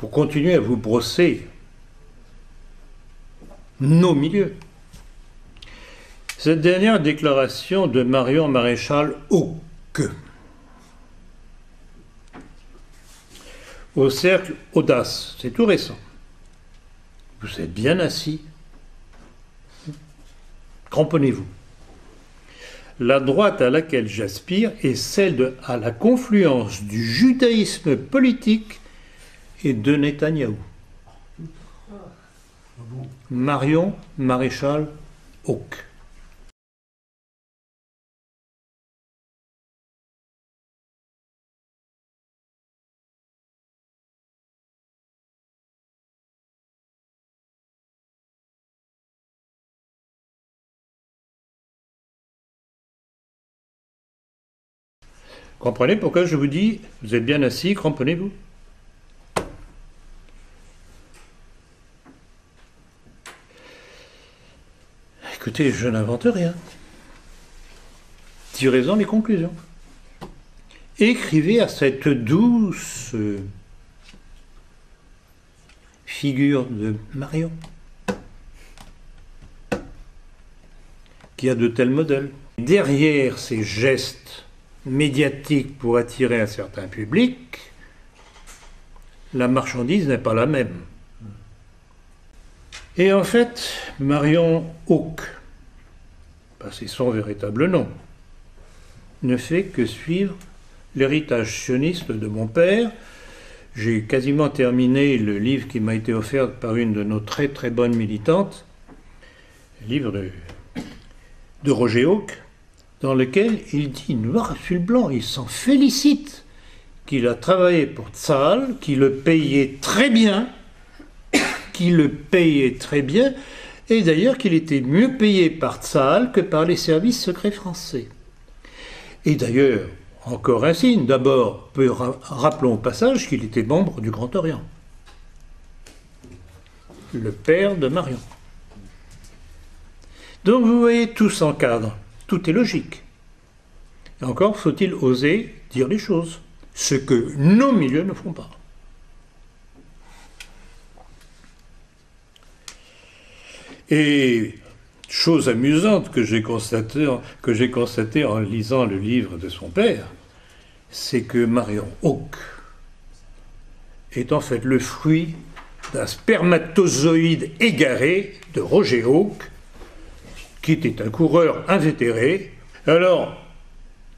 pour continuer à vous brosser nos milieux. Cette dernière déclaration de Marion Maréchal Hauck au cercle Audace, c'est tout récent. Vous êtes bien assis, cramponnez-vous. La droite à laquelle j'aspire est celle à la confluence du judaïsme politique et de Netanyahou. Marion Maréchal Hauck. Comprenez pourquoi je vous dis, vous êtes bien assis, cramponnez-vous. Écoutez, je n'invente rien. Tirez-en les conclusions. Écrivez à cette douce figure de Marion, qui a de tels modèles. Derrière ces gestes médiatique pour attirer un certain public, la marchandise n'est pas la même. Et en fait, Marion Hauck, c'est son véritable nom, ne fait que suivre l'héritage sioniste de mon père. J'ai quasiment terminé le livre qui m'a été offert par une de nos très très bonnes militantes, le livre de Roger Hauck, dans lequel il dit noir sur le blanc, il s'en félicite qu'il a travaillé pour Tsahal, qu'il le payait très bien, et d'ailleurs qu'il était mieux payé par Tsahal que par les services secrets français. Et d'ailleurs, encore un signe, d'abord, rappelons au passage qu'il était membre du Grand Orient, le père de Marion. Donc vous voyez, tout s'encadre. Tout est logique. Et encore faut-il oser dire les choses, ce que nos milieux ne font pas. Et chose amusante que j'ai constatée en lisant le livre de son père, c'est que Marion Hauck est en fait le fruit d'un spermatozoïde égaré de Roger Hauck, qui était un coureur invétéré. Alors,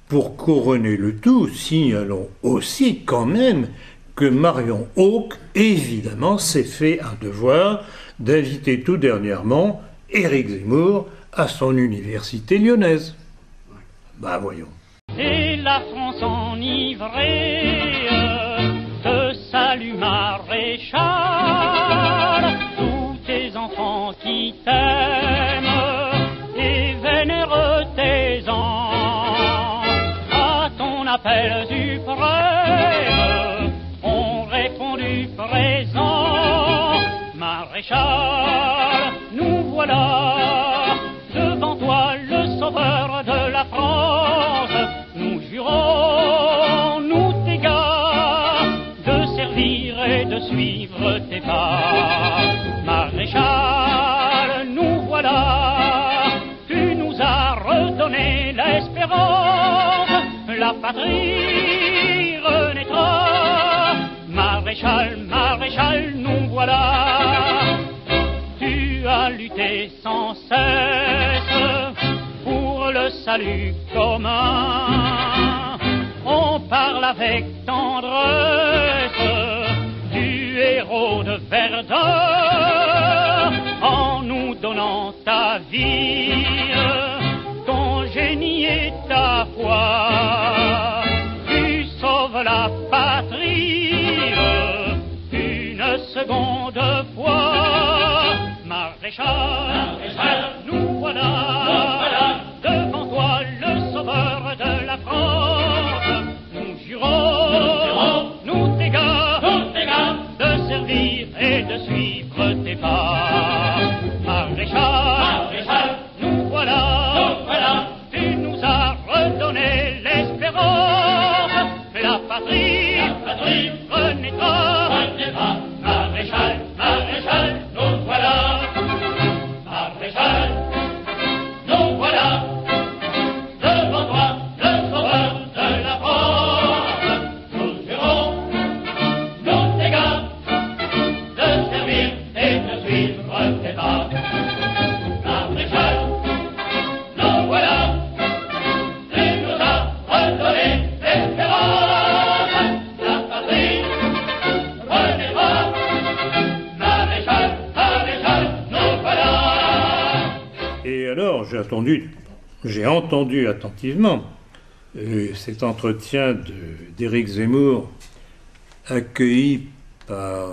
pour couronner le tout, signalons aussi quand même que Marion Hauck, évidemment, s'est fait un devoir d'inviter tout dernièrement Éric Zemmour à son université lyonnaise. Ben voyons. Et la France enivrée te salue Maréchal, tous tes enfants qui t'aiment à ton appel suprême, ont répondu présent. Maréchal, nous voilà devant toi, le sauveur de la France. Nous jurons, nous tes gars, de servir et de suivre tes pas. Maréchal, nous voilà, redonner l'espérance, la patrie renaîtra. Maréchal, Maréchal, nous voilà. Tu as lutté sans cesse pour le salut commun. On parle avec tendresse du héros de Verdun, en nous donnant ta vie, génie et ta foi, tu sauves la patrie une seconde fois. Maréchal, nous voilà devant toi, le sauveur de la France. Nous jurons, nous tes gars, de servir et de suivre tes pas. Maréchal, nous voilà, tu nous as redonné l'espérance, la patrie renaîtra. alors j'ai entendu attentivement cet entretien d'Éric Zemmour accueilli par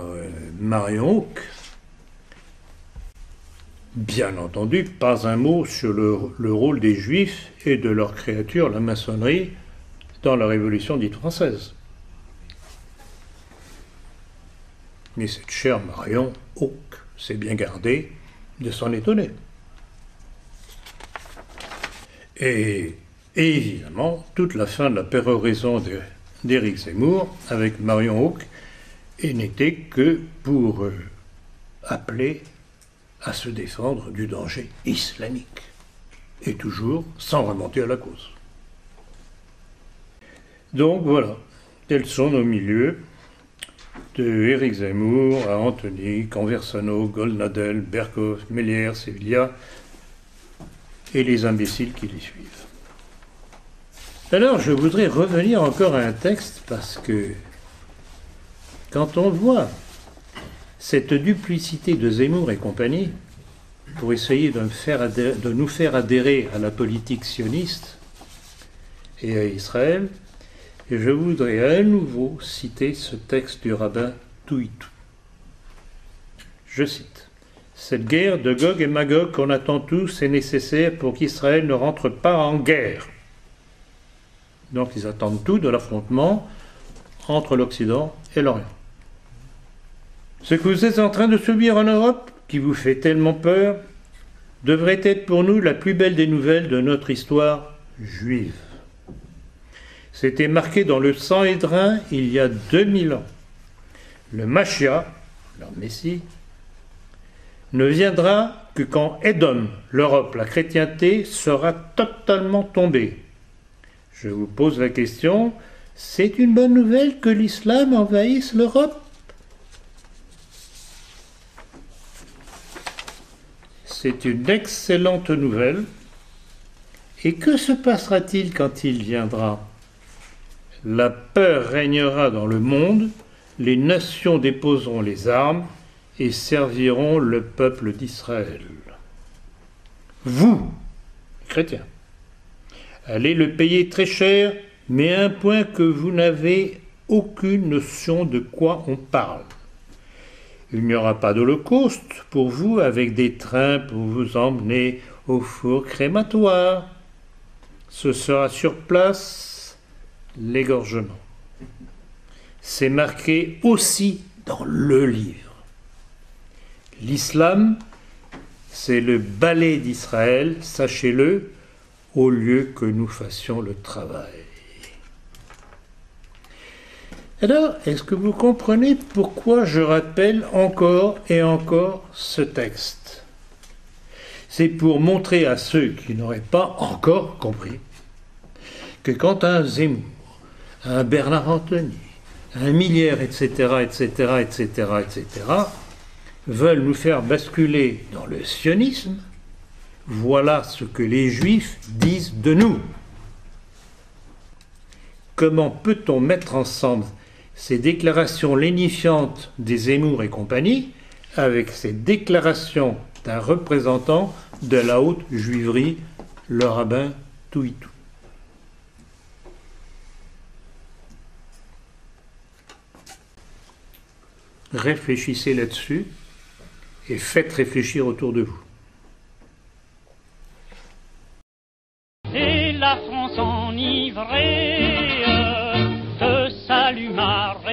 Marion Hauck. Bien entendu, pas un mot sur le rôle des Juifs et de leur créature, la maçonnerie, dans la Révolution dite française. Mais cette chère Marion Hauck s'est bien gardée de s'en étonner. Et évidemment, toute la fin de la péroraison d'Éric Zemmour avec Marion Hauck n'était que pour appeler à se défendre du danger islamique, et toujours sans remonter à la cause. Donc voilà, tels sont nos milieux, de Éric Zemmour à Anthony, Conversano, Goldnadel, Berkov, Méliès, Sevilla, et les imbéciles qui les suivent. Alors je voudrais revenir encore à un texte, parce que quand on voit cette duplicité de Zemmour et compagnie, pour essayer de nous faire adhérer à la politique sioniste et à Israël, et je voudrais à nouveau citer ce texte du rabbin Touitou. Je cite: « Cette guerre de Gog et Magog qu'on attend tous est nécessaire pour qu'Israël ne rentre pas en guerre. » Donc ils attendent tout de l'affrontement entre l'Occident et l'Orient. Ce que vous êtes en train de subir en Europe, qui vous fait tellement peur, devrait être pour nous la plus belle des nouvelles de notre histoire juive. C'était marqué dans le Sanhédrin il y a 2000 ans. Le Mashiach, leur Messie, ne viendra que quand Édom, l'Europe, la chrétienté, sera totalement tombée. Je vous pose la question, c'est une bonne nouvelle que l'islam envahisse l'Europe? C'est une excellente nouvelle. Et que se passera-t-il quand il viendra? La peur régnera dans le monde, les nations déposeront les armes et serviront le peuple d'Israël. Vous, chrétiens, allez le payer très cher, mais à un point que vous n'avez aucune notion de quoi on parle. Il n'y aura pas d'holocauste pour vous avec des trains pour vous emmener au four crématoire. Ce sera sur place l'égorgement. C'est marqué aussi dans le livre. L'islam, c'est le balai d'Israël, sachez-le, au lieu que nous fassions le travail. Alors, est-ce que vous comprenez pourquoi je rappelle encore et encore ce texte? C'est pour montrer à ceux qui n'auraient pas encore compris que quand un Zemmour, un Bernard Anthony, un Millière, etc., veulent nous faire basculer dans le sionisme, voilà ce que les Juifs disent de nous. Comment peut-on mettre ensemble ces déclarations lénifiantes des Zemmour et compagnie avec ces déclarations d'un représentant de la haute juiverie, le rabbin Touitou? Réfléchissez là-dessus et faites réfléchir autour de vous. Et la France enivrée de salut marche